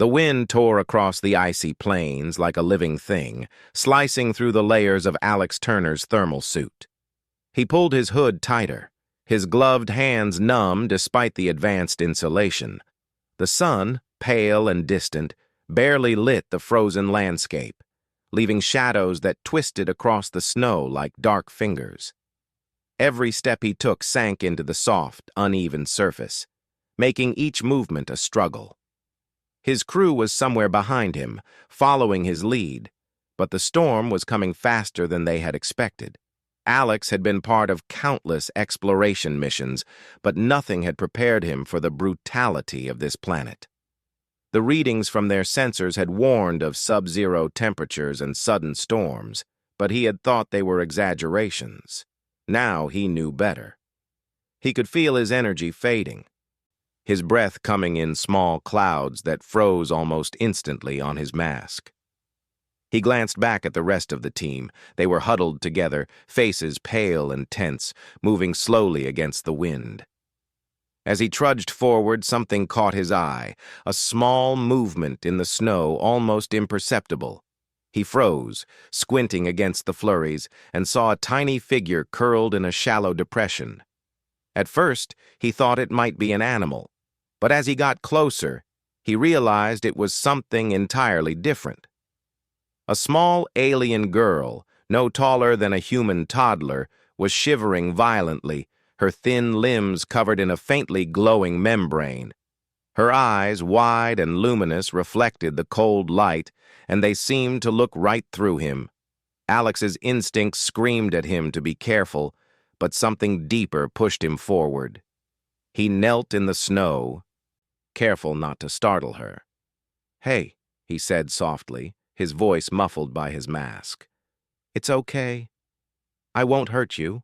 The wind tore across the icy plains like a living thing, slicing through the layers of Alex Turner's thermal suit. He pulled his hood tighter, his gloved hands numb despite the advanced insulation. The sun, pale and distant, barely lit the frozen landscape, leaving shadows that twisted across the snow like dark fingers. Every step he took sank into the soft, uneven surface, making each movement a struggle. His crew was somewhere behind him, following his lead, but the storm was coming faster than they had expected. Alex had been part of countless exploration missions, but nothing had prepared him for the brutality of this planet. The readings from their sensors had warned of sub-zero temperatures and sudden storms, but he had thought they were exaggerations. Now he knew better. He could feel his energy fading, his breath coming in small clouds that froze almost instantly on his mask. He glanced back at the rest of the team. They were huddled together, faces pale and tense, moving slowly against the wind. As he trudged forward, something caught his eye, a small movement in the snow, almost imperceptible. He froze, squinting against the flurries, and saw a tiny figure curled in a shallow depression. At first, he thought it might be an animal, but as he got closer, he realized it was something entirely different. A small alien girl, no taller than a human toddler, was shivering violently, her thin limbs covered in a faintly glowing membrane. Her eyes, wide and luminous, reflected the cold light, and they seemed to look right through him. Alex's instincts screamed at him to be careful, but something deeper pushed him forward. He knelt in the snow, careful not to startle her. "Hey," he said softly, his voice muffled by his mask. "It's okay. I won't hurt you."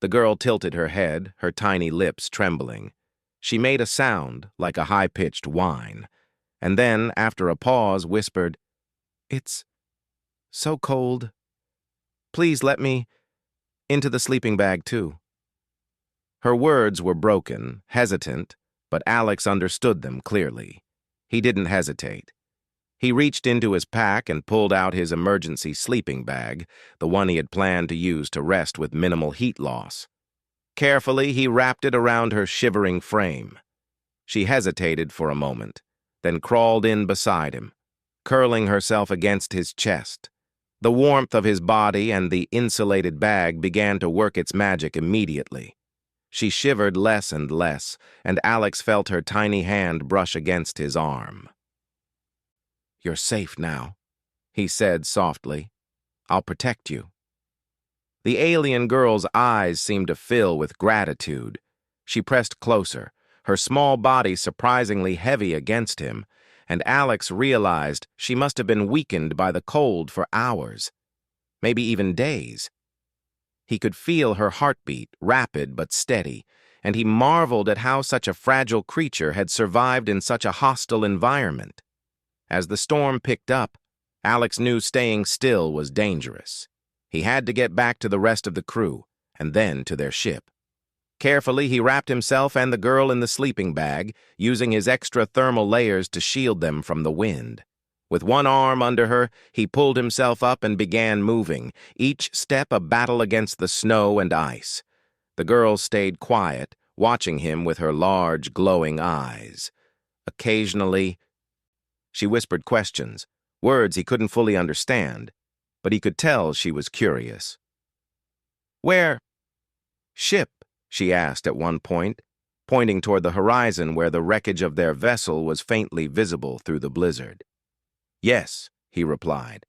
The girl tilted her head, her tiny lips trembling. She made a sound like a high-pitched whine, and then, after a pause, whispered, "It's so cold. Please let me into the sleeping bag, too." Her words were broken, hesitant, but Alex understood them clearly. He didn't hesitate. He reached into his pack and pulled out his emergency sleeping bag, the one he had planned to use to rest with minimal heat loss. Carefully, he wrapped it around her shivering frame. She hesitated for a moment, then crawled in beside him, curling herself against his chest. The warmth of his body and the insulated bag began to work its magic immediately. She shivered less and less, and Alex felt her tiny hand brush against his arm. "You're safe now," he said softly. "I'll protect you." The alien girl's eyes seemed to fill with gratitude. She pressed closer, her small body surprisingly heavy against him, and Alex realized she must have been weakened by the cold for hours, maybe even days. He could feel her heartbeat, rapid but steady, and he marveled at how such a fragile creature had survived in such a hostile environment. As the storm picked up, Alex knew staying still was dangerous. He had to get back to the rest of the crew, and then to their ship. Carefully, he wrapped himself and the girl in the sleeping bag, using his extra thermal layers to shield them from the wind. With one arm under her, he pulled himself up and began moving, each step a battle against the snow and ice. The girl stayed quiet, watching him with her large, glowing eyes. Occasionally, she whispered questions, words he couldn't fully understand, but he could tell she was curious. "Where?" "Ship?" she asked at one point, pointing toward the horizon where the wreckage of their vessel was faintly visible through the blizzard. "Yes," he replied.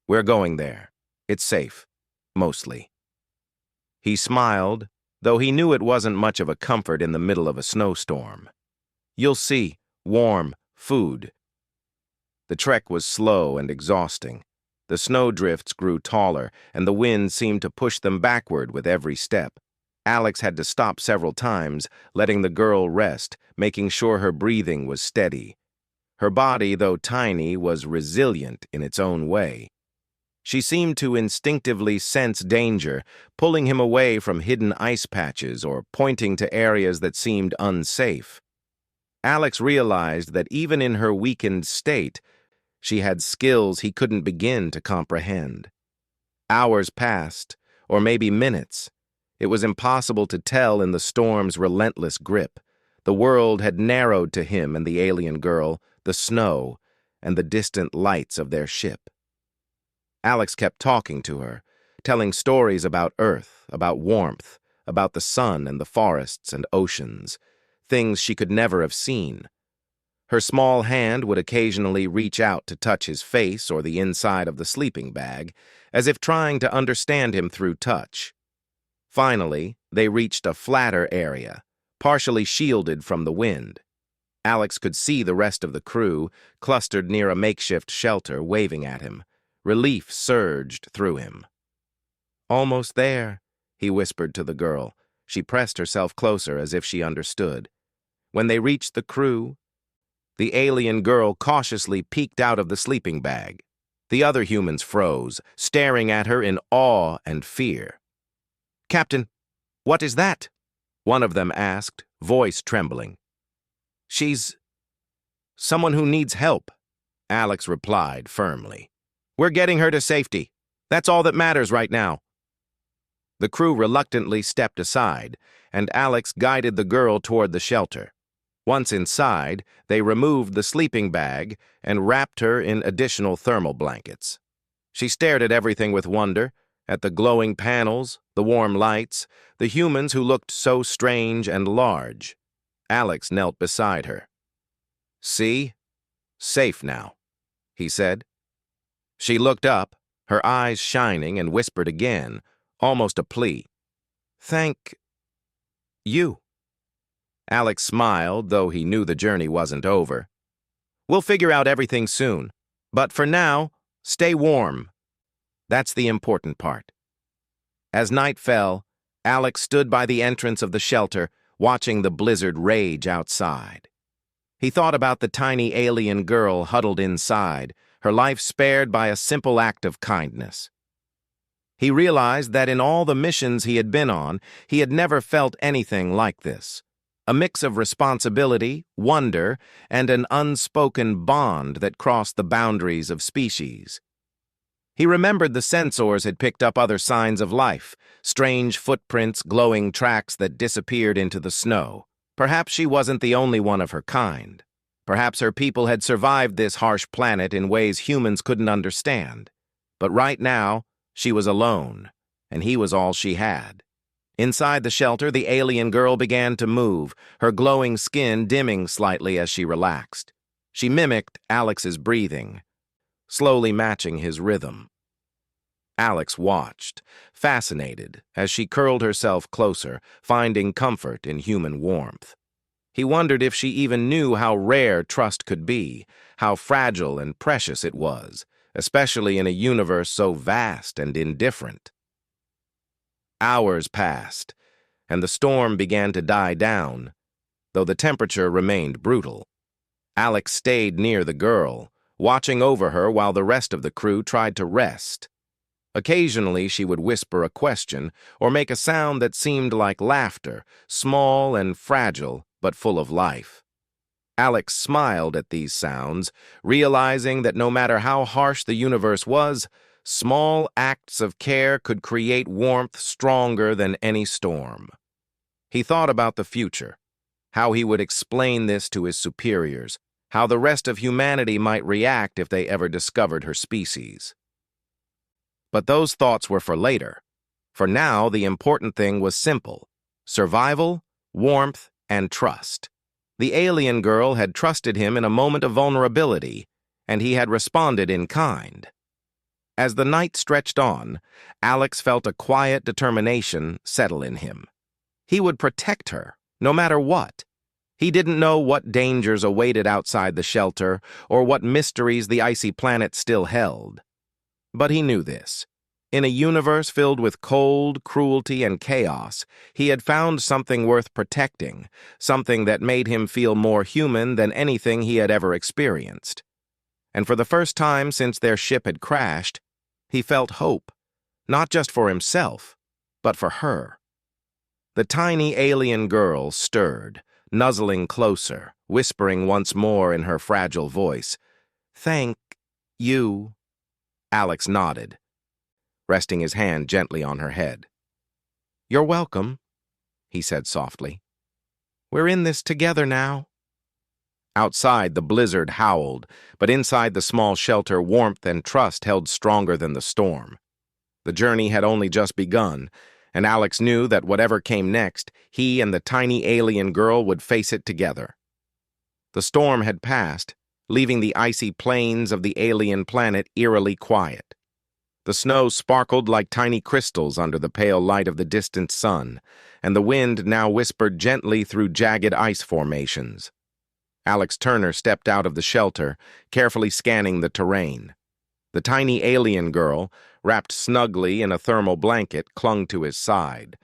"We're going there. It's safe. Mostly." He smiled, though he knew it wasn't much of a comfort in the middle of a snowstorm. "You'll see. Warm. Food." The trek was slow and exhausting. The snowdrifts grew taller, and the wind seemed to push them backward with every step. Alex had to stop several times, letting the girl rest, making sure her breathing was steady. Her body, though tiny, was resilient in its own way. She seemed to instinctively sense danger, pulling him away from hidden ice patches or pointing to areas that seemed unsafe. Alex realized that even in her weakened state, she had skills he couldn't begin to comprehend. Hours passed, or maybe minutes. It was impossible to tell in the storm's relentless grip. The world had narrowed to him and the alien girl, the snow, and the distant lights of their ship. Alex kept talking to her, telling stories about Earth, about warmth, about the sun and the forests and oceans, things she could never have seen. Her small hand would occasionally reach out to touch his face or the inside of the sleeping bag, as if trying to understand him through touch. Finally, they reached a flatter area, partially shielded from the wind. Alex could see the rest of the crew, clustered near a makeshift shelter, waving at him. Relief surged through him. "Almost there," he whispered to the girl. She pressed herself closer as if she understood. When they reached the crew, the alien girl cautiously peeked out of the sleeping bag. The other humans froze, staring at her in awe and fear. "Captain, what is that?" one of them asked, voice trembling. "She's someone who needs help," Alex replied firmly. "We're getting her to safety. That's all that matters right now." The crew reluctantly stepped aside, and Alex guided the girl toward the shelter. Once inside, they removed the sleeping bag and wrapped her in additional thermal blankets. She stared at everything with wonder, at the glowing panels, the warm lights, the humans who looked so strange and large. Alex knelt beside her. "See? Safe now," he said. She looked up, her eyes shining, and whispered again, almost a plea. "Thank you." Alex smiled, though he knew the journey wasn't over. "We'll figure out everything soon. But for now, stay warm. That's the important part." As night fell, Alex stood by the entrance of the shelter, watching the blizzard rage outside. He thought about the tiny alien girl huddled inside, her life spared by a simple act of kindness. He realized that in all the missions he had been on, he had never felt anything like this. A mix of responsibility, wonder, and an unspoken bond that crossed the boundaries of species. He remembered the sensors had picked up other signs of life, strange footprints, glowing tracks that disappeared into the snow. Perhaps she wasn't the only one of her kind. Perhaps her people had survived this harsh planet in ways humans couldn't understand. But right now, she was alone, and he was all she had. Inside the shelter, the alien girl began to move, her glowing skin dimming slightly as she relaxed. She mimicked Alex's breathing, slowly matching his rhythm. Alex watched, fascinated, as she curled herself closer, finding comfort in human warmth. He wondered if she even knew how rare trust could be, how fragile and precious it was, especially in a universe so vast and indifferent. Hours passed, and the storm began to die down, though the temperature remained brutal. Alex stayed near the girl, watching over her while the rest of the crew tried to rest. Occasionally, she would whisper a question or make a sound that seemed like laughter, small and fragile, but full of life. Alex smiled at these sounds, realizing that no matter how harsh the universe was, small acts of care could create warmth stronger than any storm. He thought about the future, how he would explain this to his superiors, how the rest of humanity might react if they ever discovered her species. But those thoughts were for later. For now, the important thing was simple: survival, warmth, and trust. The alien girl had trusted him in a moment of vulnerability, and he had responded in kind. As the night stretched on, Alex felt a quiet determination settle in him. He would protect her, no matter what. He didn't know what dangers awaited outside the shelter or what mysteries the icy planet still held. But he knew this. In a universe filled with cold, cruelty, and chaos, he had found something worth protecting, something that made him feel more human than anything he had ever experienced. And for the first time since their ship had crashed, he felt hope, not just for himself, but for her. The tiny alien girl stirred, nuzzling closer, whispering once more in her fragile voice. "Thank you." Alex nodded, resting his hand gently on her head. "You're welcome," he said softly. "We're in this together now." Outside, the blizzard howled, but inside the small shelter, warmth and trust held stronger than the storm. The journey had only just begun, and Alex knew that whatever came next, he and the tiny alien girl would face it together. The storm had passed, leaving the icy plains of the alien planet eerily quiet. The snow sparkled like tiny crystals under the pale light of the distant sun, and the wind now whispered gently through jagged ice formations. Alex Turner stepped out of the shelter, carefully scanning the terrain. The tiny alien girl, wrapped snugly in a thermal blanket, clung to his side.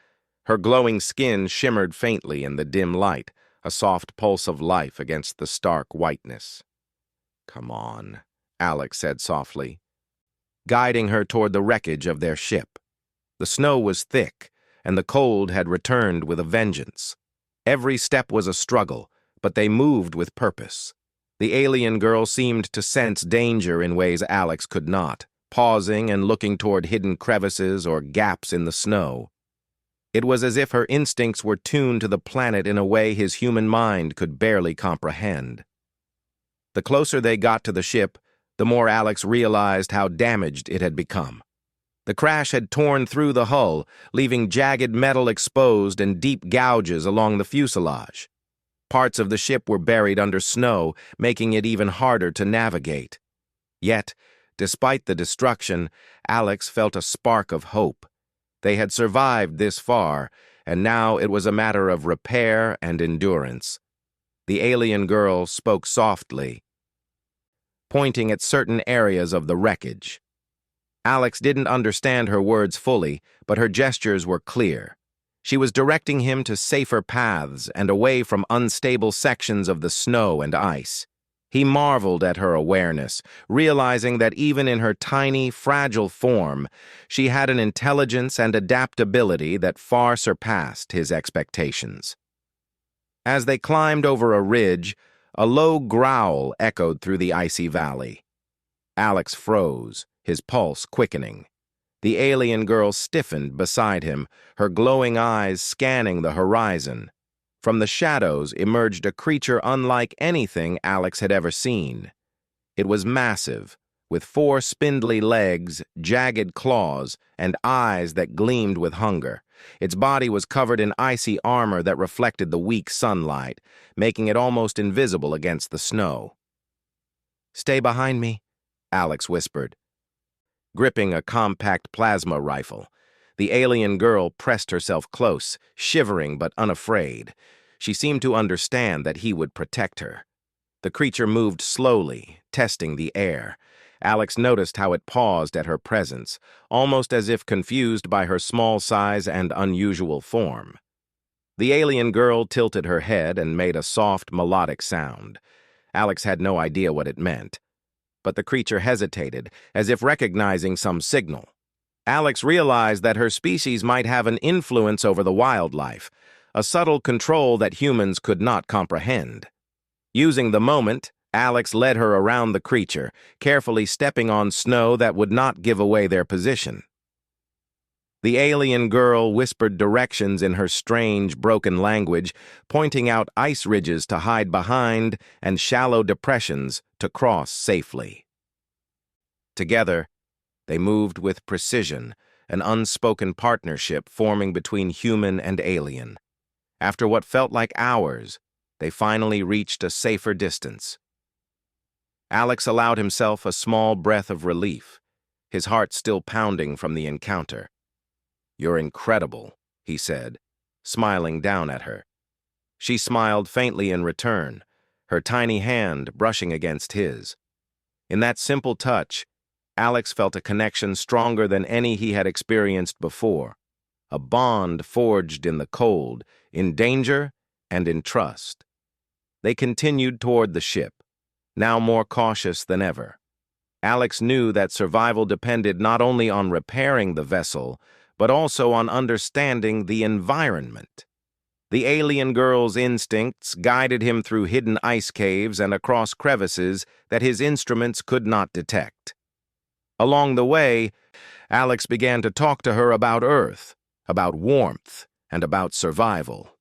Her glowing skin shimmered faintly in the dim light, a soft pulse of life against the stark whiteness. "Come on," Alex said softly, guiding her toward the wreckage of their ship. The snow was thick, and the cold had returned with a vengeance. Every step was a struggle, but they moved with purpose. The alien girl seemed to sense danger in ways Alex could not, pausing and looking toward hidden crevices or gaps in the snow. It was as if her instincts were tuned to the planet in a way his human mind could barely comprehend. The closer they got to the ship, the more Alex realized how damaged it had become. The crash had torn through the hull, leaving jagged metal exposed and deep gouges along the fuselage. Parts of the ship were buried under snow, making it even harder to navigate. Yet, despite the destruction, Alex felt a spark of hope. They had survived this far, and now it was a matter of repair and endurance. The alien girl spoke softly, pointing at certain areas of the wreckage. Alex didn't understand her words fully, but her gestures were clear. She was directing him to safer paths and away from unstable sections of the snow and ice. He marveled at her awareness, realizing that even in her tiny, fragile form, she had an intelligence and adaptability that far surpassed his expectations. As they climbed over a ridge, a low growl echoed through the icy valley. Alex froze, his pulse quickening. The alien girl stiffened beside him, her glowing eyes scanning the horizon. From the shadows emerged a creature unlike anything Alex had ever seen. It was massive, with 4 spindly legs, jagged claws, and eyes that gleamed with hunger. Its body was covered in icy armor that reflected the weak sunlight, making it almost invisible against the snow. "Stay behind me," Alex whispered. Gripping a compact plasma rifle, the alien girl pressed herself close, shivering but unafraid. She seemed to understand that he would protect her. The creature moved slowly, testing the air. Alex noticed how it paused at her presence, almost as if confused by her small size and unusual form. The alien girl tilted her head and made a soft, melodic sound. Alex had no idea what it meant, but the creature hesitated, as if recognizing some signal. Alex realized that her species might have an influence over the wildlife, a subtle control that humans could not comprehend. Using the moment, Alex led her around the creature, carefully stepping on snow that would not give away their position. The alien girl whispered directions in her strange, broken language, pointing out ice ridges to hide behind and shallow depressions to cross safely. Together, they moved with precision, an unspoken partnership forming between human and alien. After what felt like hours, they finally reached a safer distance. Alex allowed himself a small breath of relief, his heart still pounding from the encounter. "You're incredible," he said, smiling down at her. She smiled faintly in return, her tiny hand brushing against his. In that simple touch, Alex felt a connection stronger than any he had experienced before, a bond forged in the cold, in danger, and in trust. They continued toward the ship, now more cautious than ever. Alex knew that survival depended not only on repairing the vessel, but also on understanding the environment. The alien girl's instincts guided him through hidden ice caves and across crevices that his instruments could not detect. Along the way, Alex began to talk to her about Earth, about warmth, and about survival.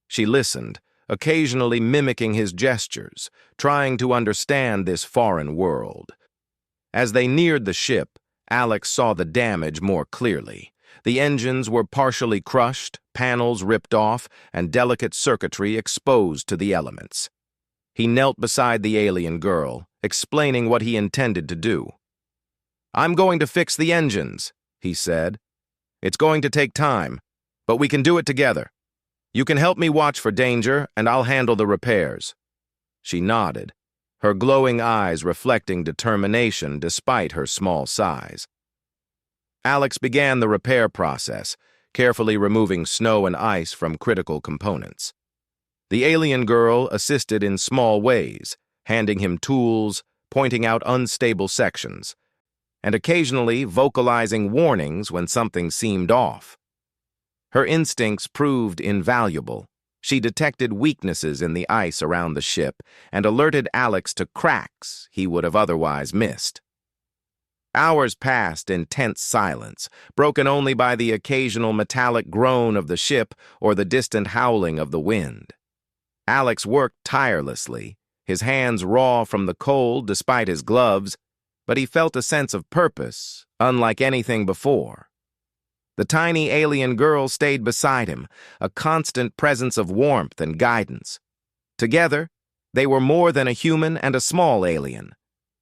She listened, occasionally mimicking his gestures, trying to understand this foreign world. As they neared the ship, Alex saw the damage more clearly. The engines were partially crushed, panels ripped off, and delicate circuitry exposed to the elements. He knelt beside the alien girl, explaining what he intended to do. "I'm going to fix the engines," he said. "It's going to take time, but we can do it together. You can help me watch for danger, and I'll handle the repairs." She nodded, her glowing eyes reflecting determination despite her small size. Alex began the repair process, carefully removing snow and ice from critical components. The alien girl assisted in small ways, handing him tools, pointing out unstable sections, and occasionally vocalizing warnings when something seemed off. Her instincts proved invaluable. She detected weaknesses in the ice around the ship and alerted Alex to cracks he would have otherwise missed. Hours passed in tense silence, broken only by the occasional metallic groan of the ship or the distant howling of the wind. Alex worked tirelessly, his hands raw from the cold despite his gloves, but he felt a sense of purpose, unlike anything before. The tiny alien girl stayed beside him, a constant presence of warmth and guidance. Together, they were more than a human and a small alien.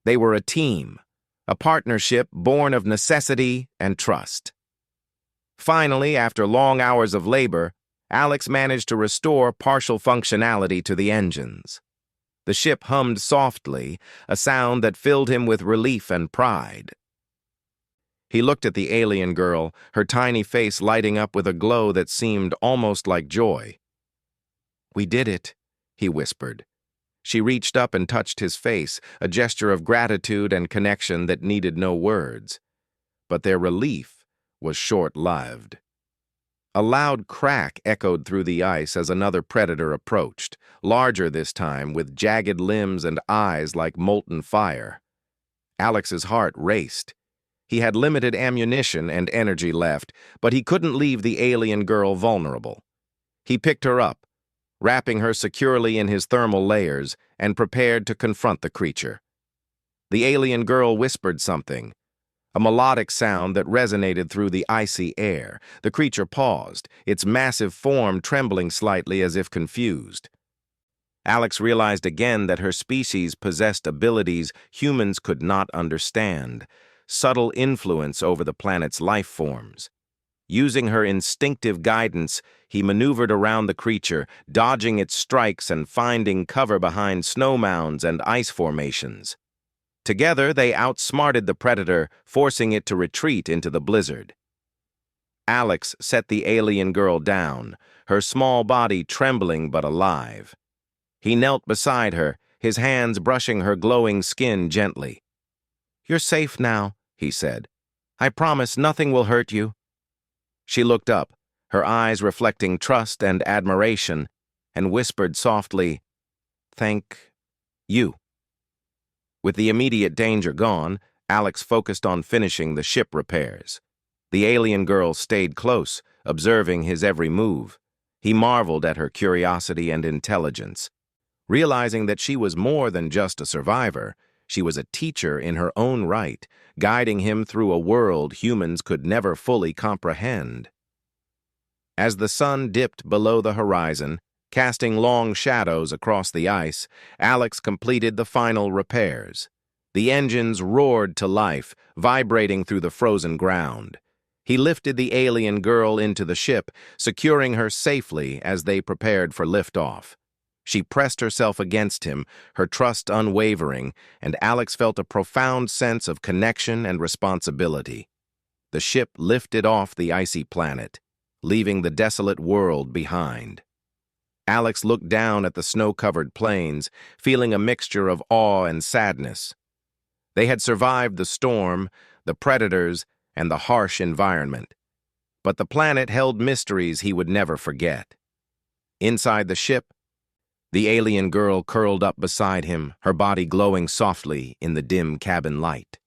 They were a team, a partnership born of necessity and trust. Finally, after long hours of labor, Alex managed to restore partial functionality to the engines. The ship hummed softly, a sound that filled him with relief and pride. He looked at the alien girl, her tiny face lighting up with a glow that seemed almost like joy. "We did it," he whispered. She reached up and touched his face, a gesture of gratitude and connection that needed no words. But their relief was short-lived. A loud crack echoed through the ice as another predator approached, larger this time, with jagged limbs and eyes like molten fire. Alex's heart raced. He had limited ammunition and energy left, but he couldn't leave the alien girl vulnerable. He picked her up, wrapping her securely in his thermal layers, and prepared to confront the creature. The alien girl whispered something, a melodic sound that resonated through the icy air. The creature paused, its massive form trembling slightly as if confused. Alex realized again that her species possessed abilities humans could not understand, subtle influence over the planet's life forms. Using her instinctive guidance, he maneuvered around the creature, dodging its strikes and finding cover behind snow mounds and ice formations. Together, they outsmarted the predator, forcing it to retreat into the blizzard. Alex set the alien girl down, her small body trembling but alive. He knelt beside her, his hands brushing her glowing skin gently. "You're safe now," he said. "I promise nothing will hurt you." She looked up, her eyes reflecting trust and admiration, and whispered softly, "Thank you." With the immediate danger gone, Alex focused on finishing the ship repairs. The alien girl stayed close, observing his every move. He marveled at her curiosity and intelligence. Realizing that she was more than just a survivor, she was a teacher in her own right, guiding him through a world humans could never fully comprehend. As the sun dipped below the horizon, casting long shadows across the ice, Alex completed the final repairs. The engines roared to life, vibrating through the frozen ground. He lifted the alien girl into the ship, securing her safely as they prepared for liftoff. She pressed herself against him, her trust unwavering, and Alex felt a profound sense of connection and responsibility. The ship lifted off the icy planet, leaving the desolate world behind. Alex looked down at the snow-covered plains, feeling a mixture of awe and sadness. They had survived the storm, the predators, and the harsh environment. But the planet held mysteries he would never forget. Inside the ship, the alien girl curled up beside him, her body glowing softly in the dim cabin light.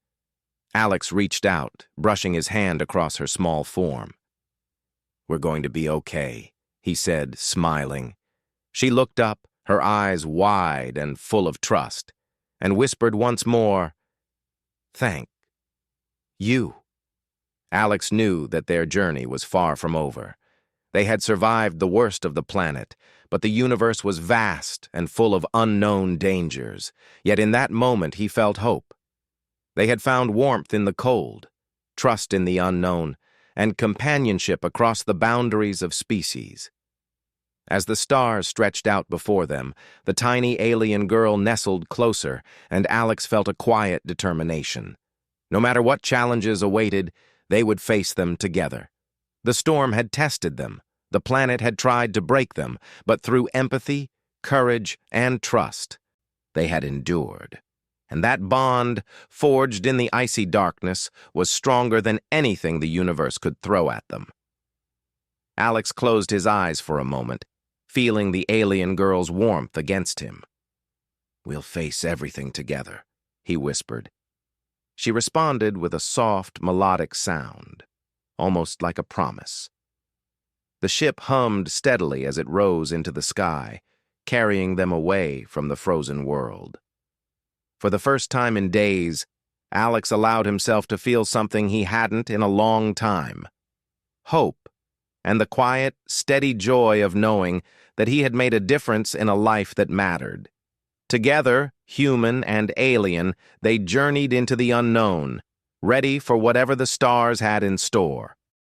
Alex reached out, brushing his hand across her small form. "We're going to be okay," he said, smiling. She looked up, her eyes wide and full of trust, and whispered once more, "Thank you." Alex knew that their journey was far from over. They had survived the worst of the planet, but the universe was vast and full of unknown dangers. Yet in that moment he felt hope. They had found warmth in the cold, trust in the unknown, and companionship across the boundaries of species. As the stars stretched out before them, the tiny alien girl nestled closer, and Alex felt a quiet determination. No matter what challenges awaited, they would face them together. The storm had tested them. The planet had tried to break them, but through empathy, courage, and trust, they had endured. And that bond, forged in the icy darkness, was stronger than anything the universe could throw at them. Alex closed his eyes for a moment, feeling the alien girl's warmth against him. "We'll face everything together," he whispered. She responded with a soft, melodic sound, almost like a promise. The ship hummed steadily as it rose into the sky, carrying them away from the frozen world. For the first time in days, Alex allowed himself to feel something he hadn't in a long time: hope, and the quiet, steady joy of knowing that he had made a difference in a life that mattered. Together, human and alien, they journeyed into the unknown, ready for whatever the stars had in store.